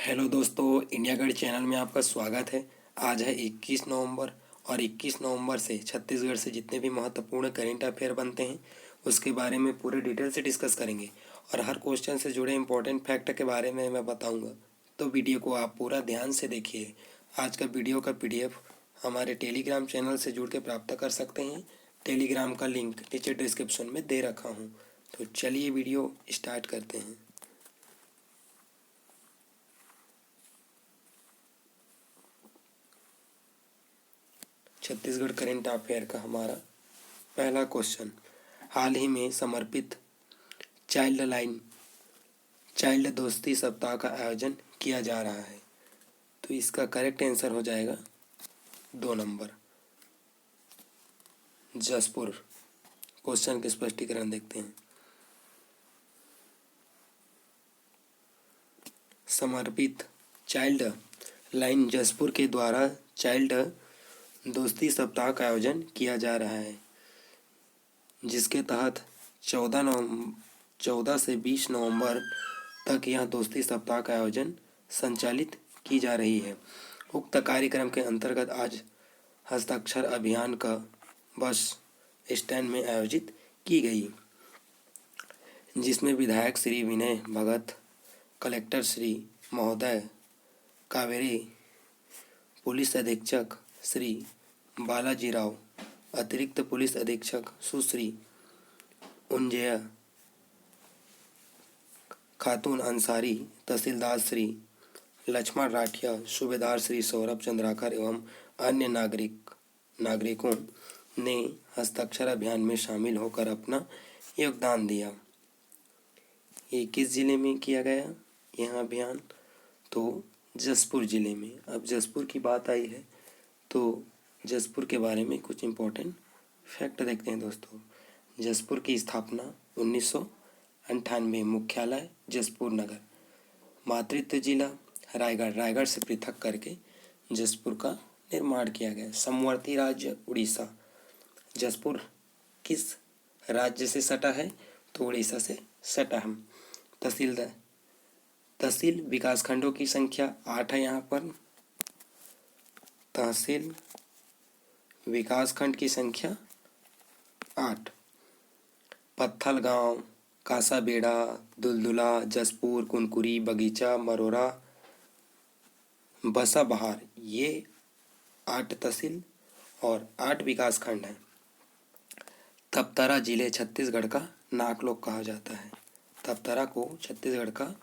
Hello दोस्तों, India गढ़ channel में आपका स्वागत है। आज है 21 नवंबर और 21 नवंबर से छत्तीसगढ़ से जितने भी महत्वपूर्ण करेंट अफेयर बनते हैं उसके बारे में पूरे डिटेल से डिस्कस करेंगे और हर क्वेश्चन से जुड़े इंपॉर्टेंट फैक्ट के बारे में मैं बताऊंगा। तो वीडियो को आप पूरा ध्यान से देखिए। आज का वीडियो का PDF हमारे टेलीग्राम चैनल से जुड़ के प्राप्त कर सकते हैं। टेलीग्राम का लिंक नीचे डिस्क्रिप्शन में दे रखा हूँ। तो चलिए वीडियो स्टार्ट करते हैं। छत्तीसगढ़ करेंट अफेयर का हमारा पहला क्वेश्चन, हाल ही में समर्पित चाइल्ड दोस्ती सप्ताह का आयोजन किया जा रहा है। तो इसका करेक्ट आंसर हो जाएगा 2 नंबर, जसपुर। क्वेश्चन के स्पष्टीकरण देखते हैं। समर्पित चाइल्ड लाइन जसपुर के द्वारा चाइल्ड दोस्ती सप्ताह का आयोजन किया जा रहा है, जिसके तहत 14 से 20 नवंबर तक यह दोस्ती सप्ताह का आयोजन संचालित की जा रही है। उक्त कार्यक्रम के अंतर्गत आज हस्ताक्षर अभियान का बस स्टैंड में आयोजित की गई, जिसमें विधायक श्री विनय भगत, कलेक्टर श्री महोदय कावेरी, पुलिस अधीक्षक श्री बालाजी राव, अतिरिक्त पुलिस अधीक्षक सुश्री उंजय खातून अंसारी, तहसीलदार श्री लक्ष्मण राठिया, सूबेदार श्री सौरभ चंद्राकर एवं अन्य नागरिकों ने हस्ताक्षर अभियान में शामिल होकर अपना योगदान दिया। ये किस जिले में किया गया यह अभियान? तो जसपुर जिले में। अब जसपुर की बात आई है तो जसपुर के बारे में कुछ इम्पोर्टेंट फैक्ट देखते हैं दोस्तों। जसपुर की स्थापना 1998, मुख्यालय जसपुर नगर, मातृत्व जिला रायगढ़ से पृथक करके जसपुर का निर्माण किया गया। समवर्ती राज्य उड़ीसा। जसपुर किस राज्य से सटा है? तो उड़ीसा से सटा है। तहसील विकासखंडों की संख्या 8 है। यहाँ पर तहसील विकासखंड की संख्या 8। पत्थल गांव, कासाबेड़ा, दुलदुला, जसपुर, कुनकुरी, बगीचा, मरोरा, बसाबहार, ये 8 तहसील और 8 विकासखंड हैं। तपतरा जिले छत्तीसगढ़ का नाकलोक कहा जाता है। तपतरा को छत्तीसगढ़ का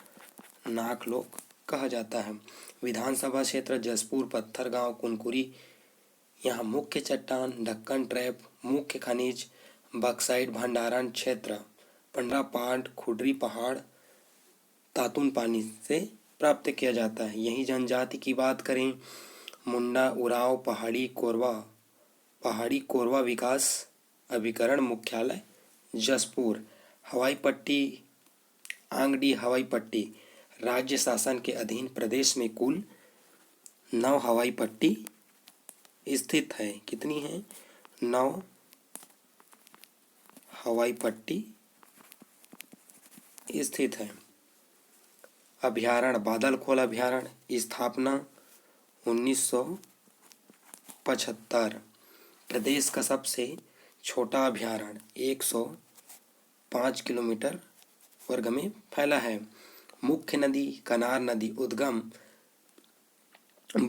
नाकलोक कहा जाता है। विधानसभा क्षेत्र जसपुर, पत्थर गांव, कुनकुरी, यहाँ मुख्य चट्टान ढक्कन ट्रैप, मुख्य खनिज बक्साइट भंडारण क्षेत्र, पंडरापाट, खुडरी पहाड़, तातून पानी से प्राप्त किया जाता है। यही जनजाति की बात करें, मुंडा, उराव, पहाड़ी कोरवा विकास अभिकरण, मुख्यालय जसपुर। हवाई पट्टी आंगडी हवाई पट्टी राज्य शासन के अधीन प्रदेश में कुल 9 हवाई पट्टी स्थित है। कितनी है? 9 हवाई पट्टी स्थित है। अभ्यारण्य बादलखोल अभ्यारण्य, स्थापना 1975। प्रदेश का सबसे छोटा अभ्यारण्य 105 किलोमीटर वर्ग में फैला है। मुख्य नदी कनार नदी, उद्गम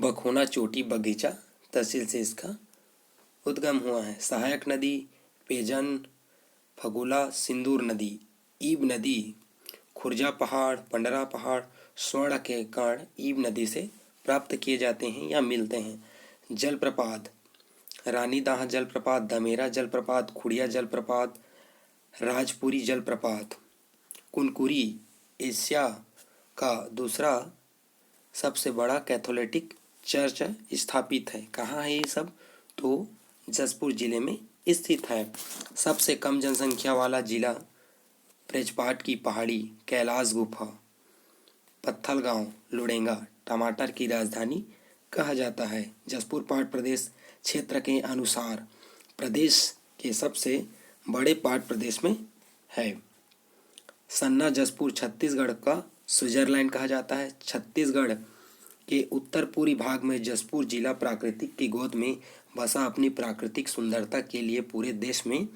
बखोना चोटी बगीचा तहसील से इसका उद्गम हुआ है। सहायक नदी पेजन, फगुला, सिंदूर नदी, ईब नदी, खुर्जा पहाड़, पंडरा पहाड़, स्वर्ण के कण ईब नदी से प्राप्त किए जाते हैं या मिलते हैं। जलप्रपात रानीदाह जलप्रपात, दमेरा जलप्रपात, खुड़िया जलप्रपात, राजपुरी जलप्रपात। कुनकुरी एशिया का दूसरा सबसे बड़ा कैथोलिक चर्च स्थापित है। कहाँ है ये सब? तो जसपुर जिले में स्थित है। सबसे कम जनसंख्या वाला जिला ब्रजपाट की पहाड़ी, कैलाश गुफा, पत्थल गांव, लुड़ेंगा टमाटर की राजधानी कहा जाता है। जसपुर पाट प्रदेश क्षेत्र के अनुसार प्रदेश के सबसे बड़े पाट प्रदेश में है। सन्ना जसपुर छत्तीसगढ़ का स्विट्जरलैंड कहा जाता है। छत्तीसगढ़ के उत्तर पूर्वी भाग में जसपुर जिला प्राकृतिक की गोद में बसा अपनी प्राकृतिक सुंदरता के लिए पूरे देश में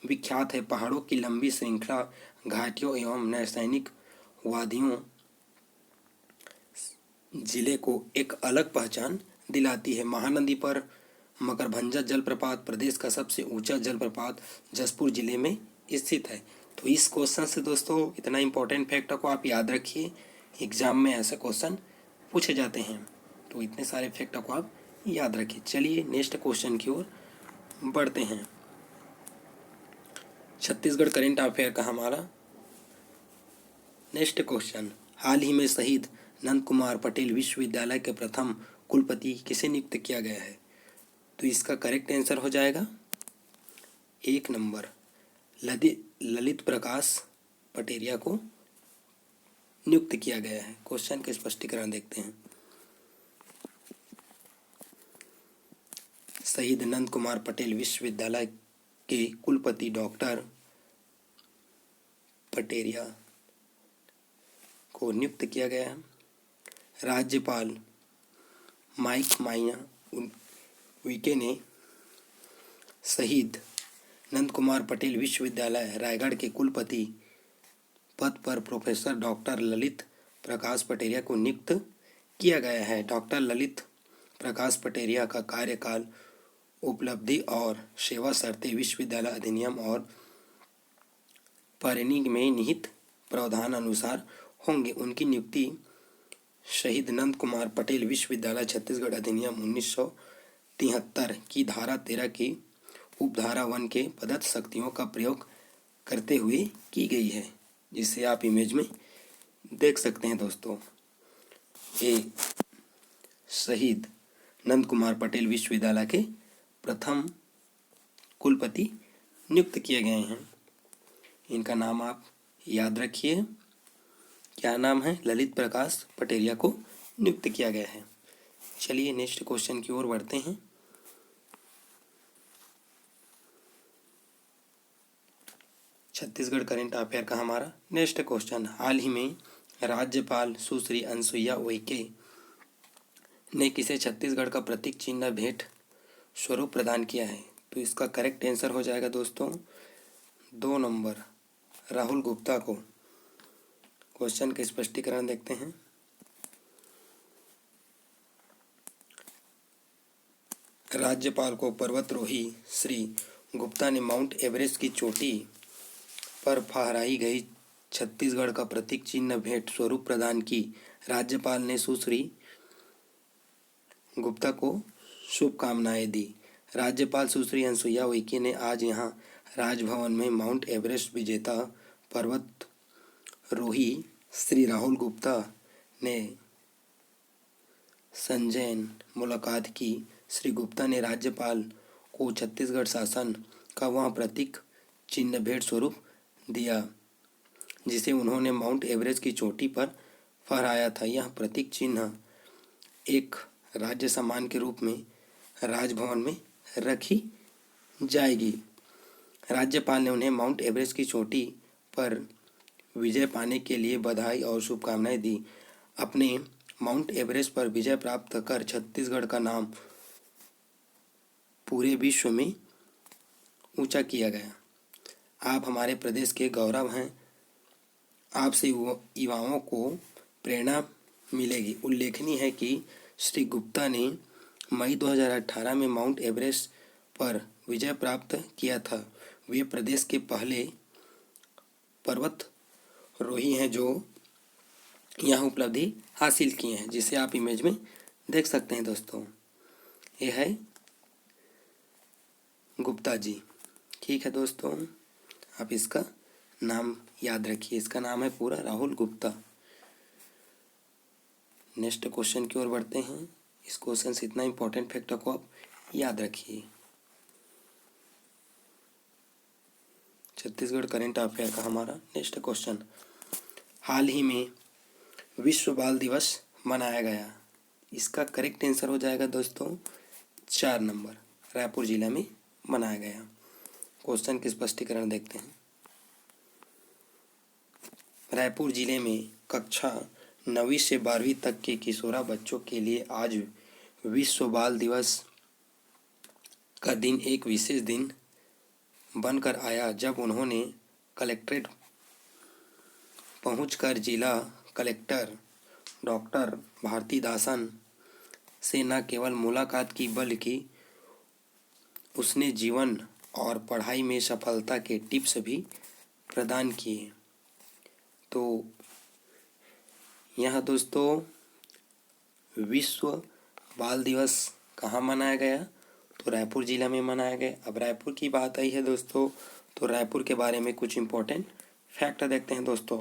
विख्यात है। पहाड़ों की लंबी श्रृंखला, घाटियों एवं नैसैनिक वादियों जिले को एक अलग पहचान दिलाती है। महानदी पर मकरभंजा जलप्रपात प्रदेश का सबसे ऊंचा जलप्रपात जसपुर जिले में स्थित है। तो इस क्वेश्चन से दोस्तों इतना इम्पोर्टेंट फैक्ट को आप याद रखिए, एग्जाम में ऐसे क्वेश्चन पूछे जाते हैं, तो इतने सारे फैक्ट को आप याद रखिए। चलिए नेक्स्ट क्वेश्चन की ओर बढ़ते हैं। छत्तीसगढ़ करेंट अफेयर का हमारा नेक्स्ट क्वेश्चन, हाल ही में शहीद नंद कुमार पटेल विश्वविद्यालय के प्रथम कुलपति किसे नियुक्त किया गया है? तो इसका करेक्ट आंसर हो जाएगा 1 नंबर ललित प्रकाश पटेरिया को नियुक्त किया गया है। क्वेश्चन का स्पष्टीकरण देखते हैं। शहीद नंद कुमार पटेल विश्वविद्यालय के कुलपति डॉक्टर पटेरिया को नियुक्त किया गया है। राज्यपाल माइक माइना विके ने शहीद नंद कुमार पटेल विश्वविद्यालय रायगढ़ के कुलपति पद पर प्रोफेसर डॉक्टर ललित प्रकाश पटेरिया को नियुक्त किया गया है। डॉक्टर ललित प्रकाश पटेरिया का कार्यकाल, उपलब्धि और सेवा शर्तें विश्वविद्यालय अधिनियम और परिनिग में निहित प्रावधान अनुसार होंगे। उनकी नियुक्ति शहीद नंद कुमार पटेल विश्वविद्यालय छत्तीसगढ़ अधिनियम 1973 की धारा 13 की उपधारा 1 के प्रदत्त शक्तियों का प्रयोग करते हुए की गई है, जिसे आप इमेज में देख सकते हैं दोस्तों। ये शहीद नंद कुमार पटेल विश्वविद्यालय के प्रथम कुलपति नियुक्त किए गए हैं। इनका नाम आप याद रखिए, क्या नाम है? ललित प्रकाश पटेरिया को नियुक्त किया गया है। चलिए नेक्स्ट क्वेश्चन की ओर बढ़ते हैं। छत्तीसगढ़ करेंट अफेयर का हमारा नेक्स्ट क्वेश्चन, हाल ही में राज्यपाल सुश्री अनुसुईया उइके ने किसे छत्तीसगढ़ का प्रतीक चिन्ह भेंट स्वरूप प्रदान किया है? तो इसका करेक्ट आंसर हो जाएगा दोस्तों 2 नंबर राहुल गुप्ता को। क्वेश्चन का स्पष्टीकरण देखते हैं। राज्यपाल को पर्वतरोही श्री गुप्ता ने माउंट एवरेस्ट की चोटी पर फहराई गई छत्तीसगढ़ का प्रतीक चिन्ह भेंट स्वरूप प्रदान की। राज्यपाल ने सुश्री गुप्ता को शुभकामनाएं दी। राज्यपाल सुश्री अनुसुईया उइके ने आज यहां राजभवन में माउंट एवरेस्ट विजेता पर्वतारोही श्री राहुल गुप्ता ने संजैन मुलाकात की। श्री गुप्ता ने राज्यपाल को छत्तीसगढ़ शासन का वह प्रतीक चिन्ह भेंट स्वरूप दिया जिसे उन्होंने माउंट एवरेस्ट की चोटी पर फहराया था। यह प्रतीक चिन्ह एक राज्य सम्मान के रूप में राजभवन में रखी जाएगी। राज्यपाल ने उन्हें माउंट एवरेस्ट की चोटी पर विजय पाने के लिए बधाई और शुभकामनाएं दी। अपने माउंट एवरेस्ट पर विजय प्राप्त कर छत्तीसगढ़ का नाम पूरे विश्व में ऊंचा किया गया। आप हमारे प्रदेश के गौरव हैं। आपसे युवाओं को प्रेरणा मिलेगी। उल्लेखनीय है कि श्री गुप्ता ने मई 2018 में माउंट एवरेस्ट पर विजय प्राप्त किया था। वे प्रदेश के पहले पर्वतारोही हैं जो यह उपलब्धि हासिल किए हैं, जिसे आप इमेज में देख सकते हैं दोस्तों। ये है गुप्ता जी। ठीक है दोस्तों, आप इसका नाम याद रखिए। इसका नाम है पूरा राहुल गुप्ता। नेक्स्ट क्वेश्चन की ओर बढ़ते हैं। इस क्वेश्चन से इतना इंपॉर्टेंट फैक्ट को आप याद रखिए। छत्तीसगढ़ करेंट अफेयर का हमारा नेक्स्ट क्वेश्चन, हाल ही में विश्व बाल दिवस मनाया गया। इसका करेक्ट आंसर हो जाएगा दोस्तों 4 नंबर रायपुर जिला में मनाया गया। क्वेश्चन के स्पष्टीकरण देखते हैं। रायपुर जिले में कक्षा 9वीं से 12वीं तक के किशोरा बच्चों के लिए आज विश्व बाल दिवस का दिन एक विशेष दिन बनकर आया, जब उन्होंने कलेक्ट्रेट पहुंचकर जिला कलेक्टर डॉक्टर भारतीदासन से न केवल मुलाकात की बल्कि उसने जीवन और पढ़ाई में सफलता के टिप्स भी प्रदान किए। तो यह दोस्तों विश्व बाल दिवस कहाँ मनाया गया? तो रायपुर ज़िला में मनाया गया। अब रायपुर की बात आई है दोस्तों, तो रायपुर के बारे में कुछ इम्पोर्टेंट फैक्ट देखते हैं दोस्तों।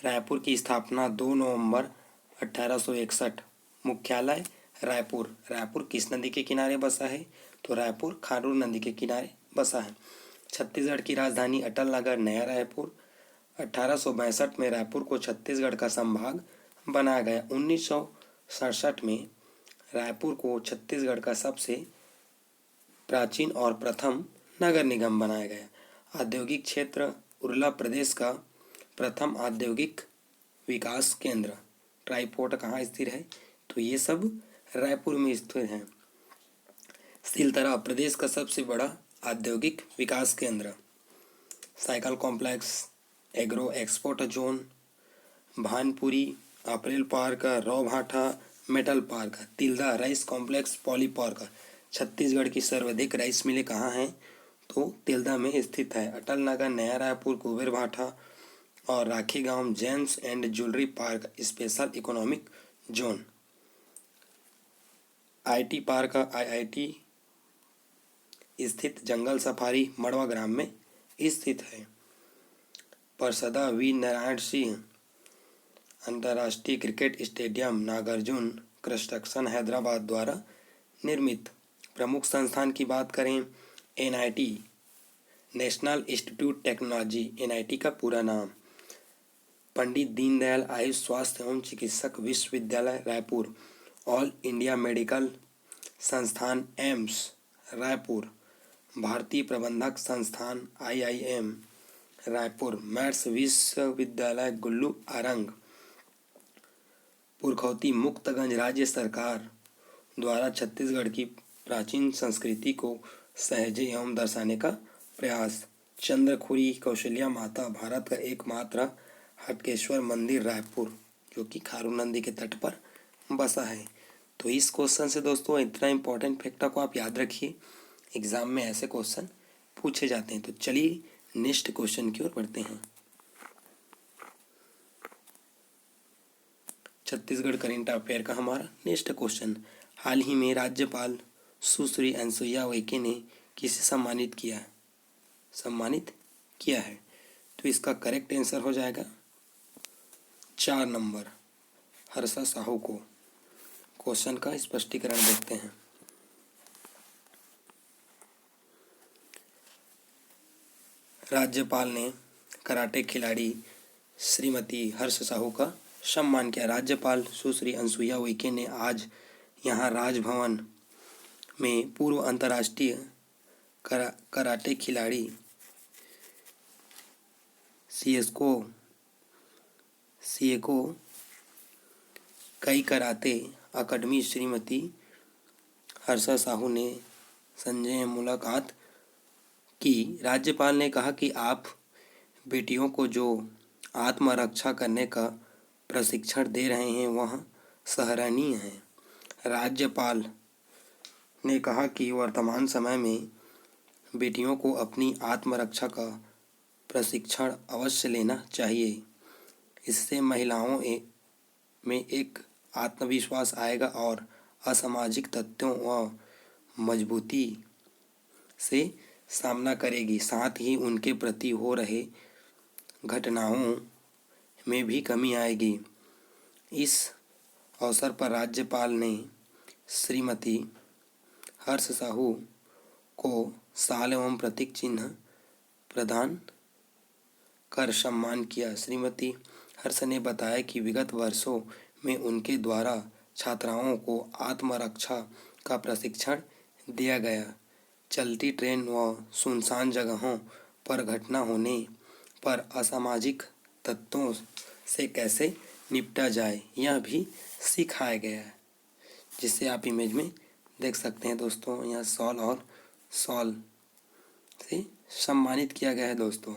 रायपुर की स्थापना 2 नवंबर 1861। मुख्यालय रायपुर। रायपुर किस नदी के किनारे बसा है? तो रायपुर खारून नदी के किनारे बसा है। छत्तीसगढ़ की राजधानी अटल नगर, नया रायपुर। 1862 में रायपुर को छत्तीसगढ़ का संभाग बनाया गया। 1967 में रायपुर को छत्तीसगढ़ का सबसे प्राचीन और प्रथम नगर निगम बनाया गया। औद्योगिक क्षेत्र उरला प्रदेश का प्रथम औद्योगिक विकास केंद्र। ट्राईपोर्ट कहाँ स्थित है? तो ये सब रायपुर में स्थित है। सिलतरा प्रदेश का सबसे बड़ा औद्योगिक विकास केंद्र। Cycle complex, agro export zone, Bhanpuri, apparel park, Raubhata metal park, Tilda rice complex, poly park. Chhattisgarh की सर्वाधिक राइस मिलें कहाँ हैं? तो तिल्दा में स्थित है। अटल नगर, नया रायपुर, कुबेर भाठा और राखी गांव James and jewellery park special economic zone. IT park IIT स्थित जंगल सफारी मड़वा ग्राम में स्थित है। परसदा वी नारायण सिंह अंतर्राष्ट्रीय cricket stadium Nagarjuna construction Hyderabad द्वारा निर्मित। प्रमुख संस्थान की बात करें, NIT national institute technology, NIT का पूरा नाम। पंडित दीनदयाल आयुष स्वास्थ्य एवं चिकित्सक विश्वविद्यालय रायपुर। ऑल इंडिया मेडिकल संस्थान एम्स रायपुर। भारतीय प्रबंधक संस्थान आईआईएम रायपुर। मैथ्स विश्वविद्यालय गुल्लू आरंग। पुरखौती मुक्तगंज राज्य सरकार द्वारा छत्तीसगढ़ की प्राचीन संस्कृति को सहेजे एवं दर्शाने का प्रयास। चंद्रखुरी कौशल्या माता भारत का एकमात्र हटकेश्वर मंदिर रायपुर, जो कि खारून नदी के तट पर बसा है। तो इस क्वेश्चन से दोस्तों इतना इम्पोर्टेंट फैक्ट को आप याद रखिए, एग्जाम में ऐसे क्वेश्चन पूछे जाते हैं। तो चलिए नेक्स्ट क्वेश्चन की ओर बढ़ते हैं। छत्तीसगढ़ करंट अफेयर का हमारा नेक्स्ट क्वेश्चन, हाल ही में राज्यपाल सुश्री अनुसुईया उइके ने किसे सम्मानित किया है? तो इसका करेक्ट आंसर हो जाएगा 4 नंबर, हर्षा साहू को। क्वेश्चन का स्पष्टीकरण देखते हैं। राज्यपाल ने कराटे खिलाड़ी श्रीमती हर्ष साहू का सम्मान किया। राज्यपाल सुश्री अनुसुईया उइके ने आज यहाँ राजभवन में पूर्व अंतर्राष्ट्रीय कराटे खिलाड़ी सीएको कई कराते अकादमी श्रीमती हर्षा साहू ने संजय मुलाकात की। राज्यपाल ने कहा कि आप बेटियों को जो आत्मरक्षा करने का प्रशिक्षण दे रहे हैं वह सराहनीय है। राज्यपाल ने कहा कि वर्तमान समय में बेटियों को अपनी आत्मरक्षा का प्रशिक्षण अवश्य लेना चाहिए। इससे महिलाओं में एक आत्मविश्वास आएगा और असामाजिक तत्वों व मजबूती से सामना करेगी। साथ ही उनके प्रति हो रहे घटनाओं में भी कमी आएगी। इस अवसर पर राज्यपाल ने श्रीमती हर्ष साहू को शाल एवं प्रतीक चिन्ह प्रदान कर सम्मान किया। श्रीमती हर्ष ने बताया कि विगत वर्षों में उनके द्वारा छात्राओं को आत्मरक्षा का प्रशिक्षण दिया गया। चलती ट्रेन व सुनसान जगहों पर घटना होने पर असामाजिक तत्वों से कैसे निपटा जाए, यह भी सिखाया गया है, जिससे आप इमेज में देख सकते हैं दोस्तों। यहाँ सॉल और सॉल से सम्मानित किया गया है दोस्तों।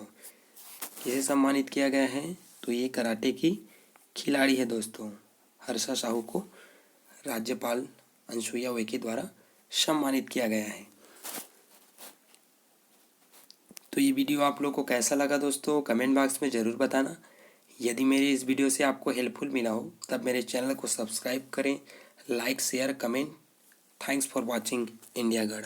किसे सम्मानित किया गया है? तो ये कराटे की खिलाड़ी है दोस्तों। हर्षा साहू को राज्यपाल अनुसुईया उइके द्वारा सम्मानित किया गया है। तो ये वीडियो आप लोगों को कैसा लगा दोस्तों, कमेंट बॉक्स में ज़रूर बताना। यदि मेरी इस वीडियो से आपको हेल्पफुल मिला हो तब मेरे चैनल को सब्सक्राइब करें, like share comment. Thanks for watching India गढ़।